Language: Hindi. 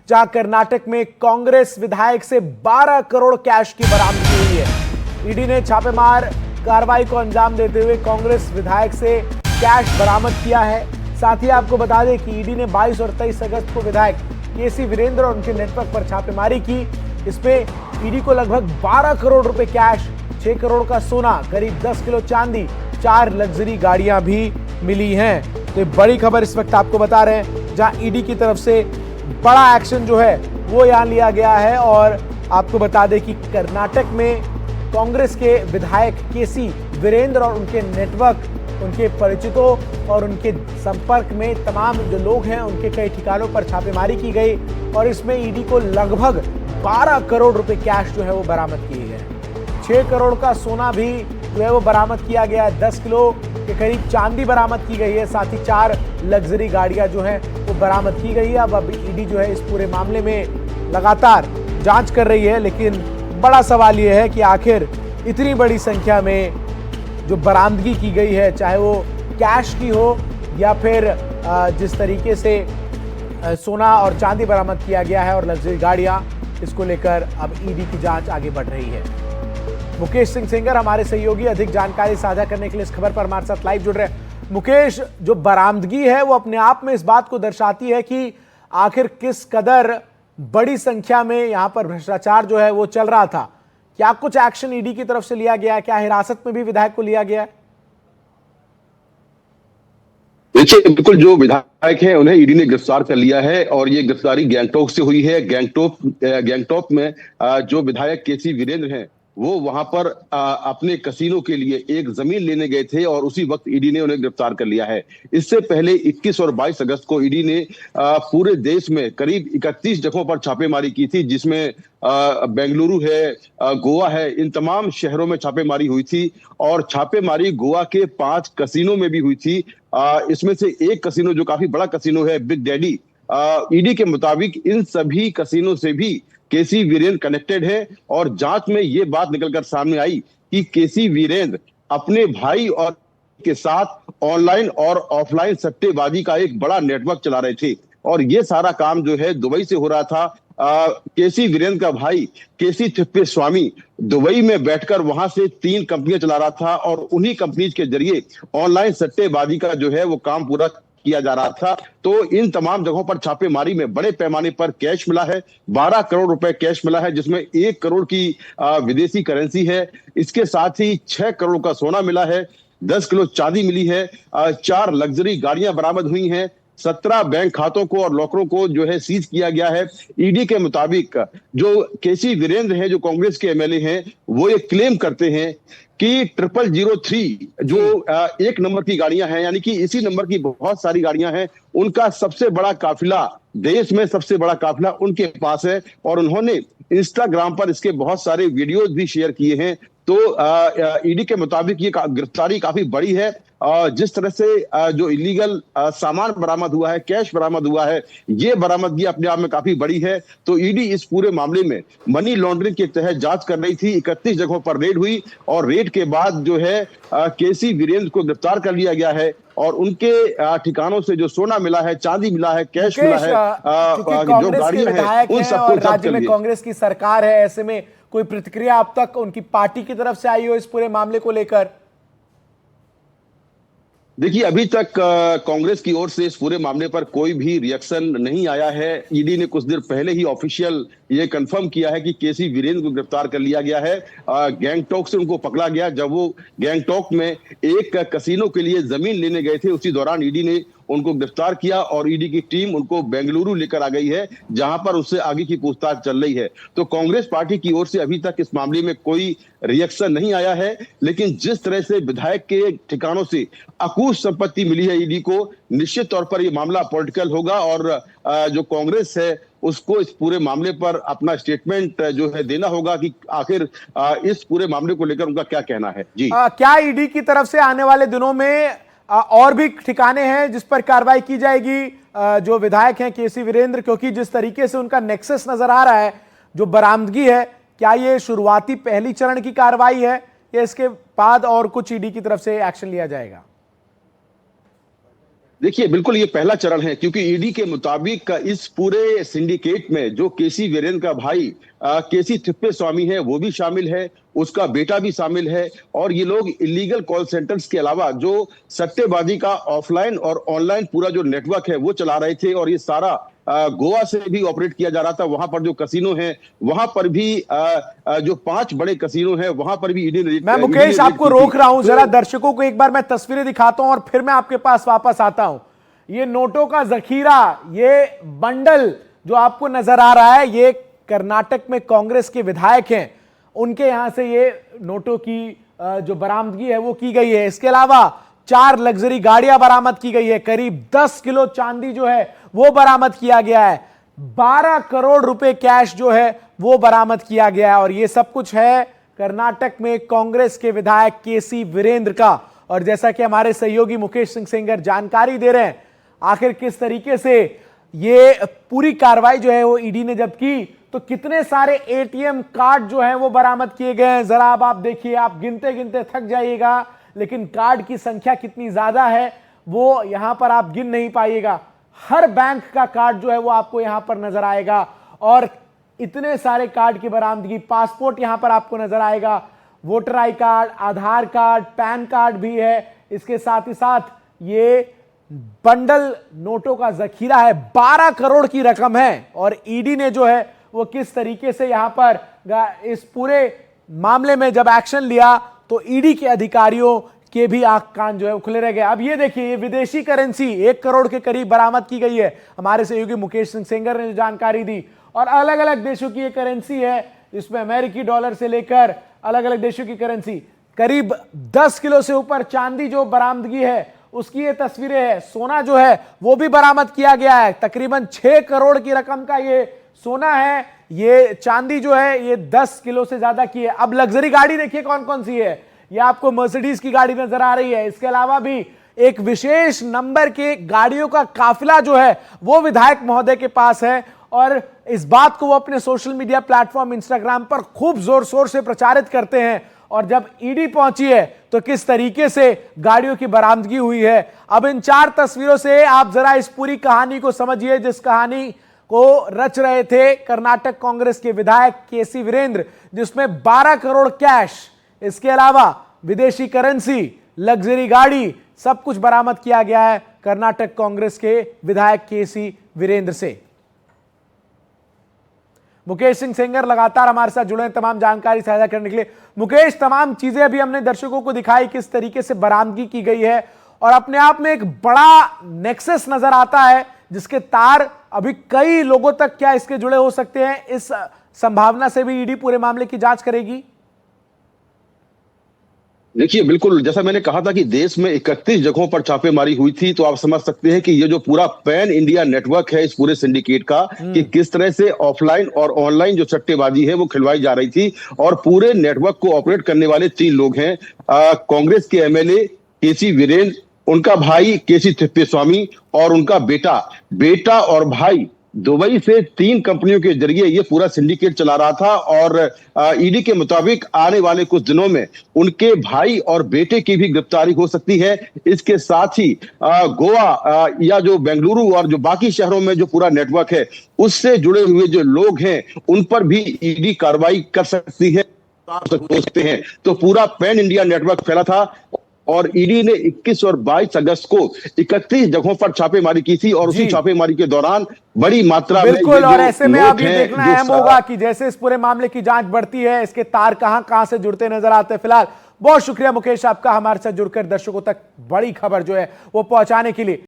जहां कर्नाटक में कांग्रेस विधायक से 12 करोड़ कैश की बरामदगी हुई है। ईडी ने छापेमार कार्रवाई को अंजाम देते हुए कांग्रेस विधायक से कैश बरामद किया है। साथ ही आपको बता दें कि ईडी ने 22 और 23 अगस्त को विधायक केसी वीरेंद्र और उनके नेटवर्क पर छापेमारी की। इसमें ईडी को लगभग 12 करोड़ रुपए कैश, 6 करोड़ का सोना, करीब 10 किलो चांदी, 4 लग्जरी गाड़ियां भी मिली हैं। तो बड़ी खबर इस वक्त आपको बता रहे हैं, जहां ईडी की तरफ से बड़ा एक्शन जो है वो यहां लिया गया है। और आपको बता दें कि कर्नाटक में कांग्रेस के विधायक केसी वीरेंद्र और उनके नेटवर्क, उनके परिचितों और उनके संपर्क में तमाम जो लोग हैं उनके कई ठिकानों पर छापेमारी की गई और इसमें ईडी को लगभग 12 करोड़ रुपए कैश जो है वो बरामद किए गए। 6 करोड़ का सोना भी जो है वो बरामद किया गया है, 10 किलो के करीब चांदी बरामद की गई है, साथ ही 4 लग्जरी गाड़ियां जो हैं वो बरामद की गई है। अब ईडी जो है इस पूरे मामले में लगातार जांच कर रही है, लेकिन बड़ा सवाल यह है कि आखिर इतनी बड़ी संख्या में जो बरामदगी की गई है, चाहे वो कैश की हो या फिर जिस तरीके से सोना और चांदी बरामद किया गया है और लग्जरी गाड़ियां, इसको लेकर अब ईडी की जांच आगे बढ़ रही है। मुकेश सिंह सेंगर हमारे सहयोगी अधिक जानकारी साझा करने के लिए इस खबर पर हमारे साथ लाइव जुड़ रहे हैं। मुकेश, जो बरामदगी है वो अपने आप में इस बात को दर्शाती है कि आखिर किस कदर बड़ी संख्या में यहां पर भ्रष्टाचार जो है वो चल रहा था। क्या कुछ एक्शन ईडी की तरफ से लिया गया है? क्या हिरासत में भी विधायक को लिया गया है? देखिए, बिल्कुल जो विधायक हैं उन्हें ईडी ने गिरफ्तार कर लिया है और ये गिरफ्तारी गैंगटॉक से हुई है। गैंगटॉक में जो विधायक केसी वीरेंद्र हैं वो वहां पर अपने कसीनो के लिए एक जमीन लेने गए थे और उसी वक्त ईडी ने उन्हें गिरफ्तार कर लिया है। इससे पहले 21 और 22 अगस्त को ईडी ने पूरे देश में करीब 31 जगहों पर छापेमारी की थी, जिसमें बेंगलुरु है, गोवा है, इन तमाम शहरों में छापेमारी हुई थी और छापेमारी गोवा के 5 कसीनो में भी हुई थी। इसमें से एक कसीनो जो काफी बड़ा कसीनो है, बिग डैडी, ईडी के मुताबिक इन सभी कसीनो से भी केसी वीरेंद्र कनेक्टेड है और जांच में ये बात निकलकर सामने आई कि केसी वीरेंद्र अपने भाई और के साथ ऑनलाइन और ऑफलाइन सट्टेबाजी का एक बड़ा नेटवर्क चला रहे थे और ये सारा काम जो है दुबई से हो रहा था। केसी वीरेंद्र का भाई केसी थिप्पेस्वामी दुबई में बैठकर वहां से 3 कंपनियां चला रहा था और उन्हीं कंपनीज के जरिए ऑनलाइन सट्टेबाजी का जो है वो काम पूरा किया जा रहा था। तो इन तमाम जगहों पर छापेमारी में बड़े पैमाने पर कैश मिला है, 12 करोड़ रुपए कैश मिला है, जिसमें 1 करोड़ की विदेशी करेंसी है। इसके साथ ही 6 करोड़ का सोना मिला है, 10 किलो चांदी मिली है, 4 लग्जरी गाड़ियां बरामद हुई हैं, 17 बैंक खातों को और लॉकरों को जो है सीज किया गया है। ईडी के मुताबिक जो केसी वीरेंद्र हैं, जो कांग्रेस के एमएलए हैं, वो ये क्लेम करते हैं कि 0003 जो 1 नंबर की गाड़ियां हैं, यानी कि इसी नंबर की बहुत सारी गाड़ियां हैं, उनका सबसे बड़ा काफिला, देश में सबसे बड़ा काफिला उनके पास है और उन्होंने इंस्टाग्राम पर इसके बहुत सारे वीडियोज भी शेयर किए हैं। तो ईडी के मुताबिक ये गिरफ्तारी काफी बड़ी है। जिस तरह से जो इलीगल सामान बरामद हुआ है, कैश बरामद हुआ है, ये बरामदगी अपने आप में काफी बड़ी है। तो ईडी इस पूरे मामले में मनी लॉन्ड्रिंग के तहत जांच कर रही थी। 31 जगहों पर रेड हुई और रेड के बाद जो है केसी वीरेंद्र को गिरफ्तार कर लिया गया है और उनके ठिकानों से जो सोना मिला है, चांदी मिला है, कैश मिला है, जो गाड़ियां हैं, उन सबको जब्त राज्य में कांग्रेस की सरकार है, ऐसे में कोई प्रतिक्रिया अब तक उनकी पार्टी की तरफ से आई हो इस पूरे मामले को लेकर? देखिए, अभी तक कांग्रेस की ओर से इस पूरे मामले पर कोई भी रिएक्शन नहीं आया है। ईडी ने कुछ देर पहले ही ऑफिशियल ये कंफर्म किया है कि केसी वीरेंद्र को गिरफ्तार कर लिया गया है। गैंगटॉक से उनको पकड़ा गया जब वो गैंगटॉक में एक कसीनो के लिए जमीन लेने गए थे। उसी दौरान ईडी ने उनको गिरफ्तार किया और ईडी की टीम उनको बेंगलुरु लेकर आ गई है, जहां पर उससे आगे की पूछताछ चल रही है। तो कांग्रेस पार्टी की ओर से अभी तक इस मामले में कोई रिएक्शन नहीं आया है, लेकिन जिस तरह से विधायक के ठिकानों से अकूत संपत्ति मिली है ईडी को, निश्चित तौर पर यह मामला पॉलिटिकल होगा और जो कांग्रेस है उसको इस पूरे मामले पर अपना स्टेटमेंट जो है देना होगा कि आखिर इस पूरे मामले को लेकर उनका क्या कहना है। जी, क्या ईडी की तरफ से आने वाले दिनों में और भी ठिकाने हैं जिस पर कार्रवाई की जाएगी? जो विधायक हैं केसी वीरेंद्र, क्योंकि जिस तरीके से उनका नेक्सस नजर आ रहा है, जो बरामदगी है, क्या ये शुरुआती पहली चरण की कार्रवाई है या इसके बाद और कुछ ईडी की तरफ से एक्शन लिया जाएगा? देखिए, बिल्कुल ये पहला चरण है, क्योंकि ईडी के मुताबिक इस पूरे सिंडिकेट में जो केसी वीरेंद्र का भाई केसी तिप्पेस्वामी है वो भी शामिल है, उसका बेटा भी शामिल है, और ये लोग इलीगल कॉल सेंटर्स के अलावा जो सट्टेबाजी का ऑफलाइन और ऑनलाइन पूरा जो नेटवर्क है वो चला रहे थे, और ये सारा गोवा से भी ऑपरेट किया जा रहा था। वहां पर जो कसिनो है वहां पर भी जो 5 बड़े कसिनो है वहां पर भी ईडी ने। मैं मुकेश आपको रोक रहा हूं, जरा दर्शकों को एक बार मैं तस्वीरें दिखाता हूं और फिर मैं आपके पास वापस आता हूं। ये नोटों का जखीरा, ये बंडल जो आपको नजर आ रहा है, ये कर्नाटक में कांग्रेस के विधायक हैं, उनके यहां से ये नोटों की जो बरामदगी है वो की गई है। इसके अलावा 4 लग्जरी गाड़ियां बरामद की गई है, करीब 10 किलो चांदी जो है वो बरामद किया गया है, 12 करोड़ रुपए कैश जो है वो बरामद किया गया है। और ये सब कुछ है कर्नाटक में कांग्रेस के विधायक केसी वीरेंद्र का। और जैसा कि हमारे सहयोगी मुकेश सिंह सेंगर जानकारी दे रहे हैं, आखिर किस तरीके से ये पूरी कार्रवाई जो है वो ईडी ने जब की तो कितने सारे एटीएम कार्ड जो हैं वो बरामद किए गए हैं, जरा अब आप देखिए, आप गिनते गिनते थक जाइएगा, लेकिन कार्ड की संख्या कितनी ज्यादा है वो यहां पर आप गिन नहीं पाइएगा। हर बैंक का कार्ड जो है वो आपको यहां पर नजर आएगा, और इतने सारे कार्ड की बरामदगी, पासपोर्ट यहां पर आपको नजर आएगा, voter I card, Aadhaar card, pan card भी है। इसके साथ ही साथ ये बंडल नोटों का जखीरा है, 12 करोड़ की रकम है। और ईडी ने जो है वो किस तरीके से यहां पर इस पूरे मामले में जब एक्शन लिया तो ईडी के अधिकारियों के भी आंख कान जो है वो खुले रह गए। अब ये देखिए, ये विदेशी करेंसी 1 करोड़ के करीब बरामद की गई है, हमारे सहयोगी मुकेश सिंह सेंगर ने जो जानकारी दी। और अलग अलग देशों की ये करेंसी है, इसमें अमेरिकी डॉलर से लेकर अलग अलग देशों की करेंसी, करीब 10 किलो से ऊपर चांदी जो बरामदगी है उसकी ये तस्वीरें है। सोना जो है वो भी बरामद किया गया है, तकरीबन 6 करोड़ की रकम का ये सोना है। ये चांदी जो है ये 10 किलो से ज्यादा की है। अब लग्जरी गाड़ी देखिए कौन कौन सी है, ये आपको मर्सिडीज की गाड़ी नजर आ रही है। इसके अलावा भी एक विशेष नंबर के गाड़ियों का काफिला जो है वो विधायक महोदय के पास है, और इस बात को वो अपने सोशल मीडिया प्लेटफॉर्म इंस्टाग्राम पर खूब जोर शोर से प्रचारित करते हैं। और जब ईडी पहुंची है तो किस तरीके से गाड़ियों की बरामदगी हुई है। अब इन 4 तस्वीरों से आप जरा इस पूरी कहानी को समझिए, जिस कहानी को रच रहे थे कर्नाटक कांग्रेस के विधायक केसी वीरेंद्र, जिसमें 12 करोड़ कैश, इसके अलावा विदेशी करेंसी, लग्जरी गाड़ी, सब कुछ बरामद किया गया है कर्नाटक कांग्रेस के विधायक केसी वीरेंद्र से। मुकेश सिंह सेंगर लगातार हमारे साथ जुड़े हैं तमाम जानकारी साझा करने के लिए। मुकेश, तमाम चीजें अभी हमने दर्शकों को दिखाई, किस तरीके से बरामदगी की गई है, और अपने आप में एक बड़ा नेक्सस नजर आता है जिसके तार अभी कई लोगों तक क्या इसके जुड़े हो सकते हैं, इस संभावना से भी ईडी पूरे मामले की जांच करेगी। देखिए, बिल्कुल जैसा मैंने कहा था कि देश में 31 जगहों पर छापेमारी हुई थी, तो आप समझ सकते हैं कि ये जो पूरा पैन इंडिया नेटवर्क है इस पूरे सिंडिकेट का, कि किस तरह से ऑफलाइन और ऑनलाइन जो सट्टेबाजी है वो खिलवाई जा रही थी। और पूरे नेटवर्क को ऑपरेट करने वाले 3 लोग हैं, कांग्रेस के एमएलए केसी वीरेंद्र, उनका भाई केसी तिप्पेस्वामी, और उनका बेटा और भाई दुबई से 3 कंपनियों के जरिए ये पूरा सिंडिकेट चला रहा था। और ईडी के मुताबिक आने वाले कुछ दिनों में उनके भाई और बेटे की भी गिरफ्तारी हो सकती है। इसके साथ ही गोवा या जो बेंगलुरु और जो बाकी शहरों में जो पूरा नेटवर्क है उससे जुड़े हुए जो लोग हैं उन पर भी ईडी कार्रवाई कर सकती है, सोचते हैं। तो पूरा पैन इंडिया नेटवर्क फैला था, और ईडी ने 21 और 22 अगस्त को 31 जगहों पर छापेमारी की थी, और उसी छापेमारी के दौरान बड़ी मात्रा में बिल्कुल, और ऐसे में अब ये देखना अहम होगा कि जैसे इस पूरे मामले की जांच बढ़ती है इसके तार कहां से जुड़ते नजर आते हैं। फिलहाल बहुत शुक्रिया मुकेश आपका हमारे साथ जुड़कर दर्शकों तक बड़ी खबर जो है वो पहुंचाने के लिए।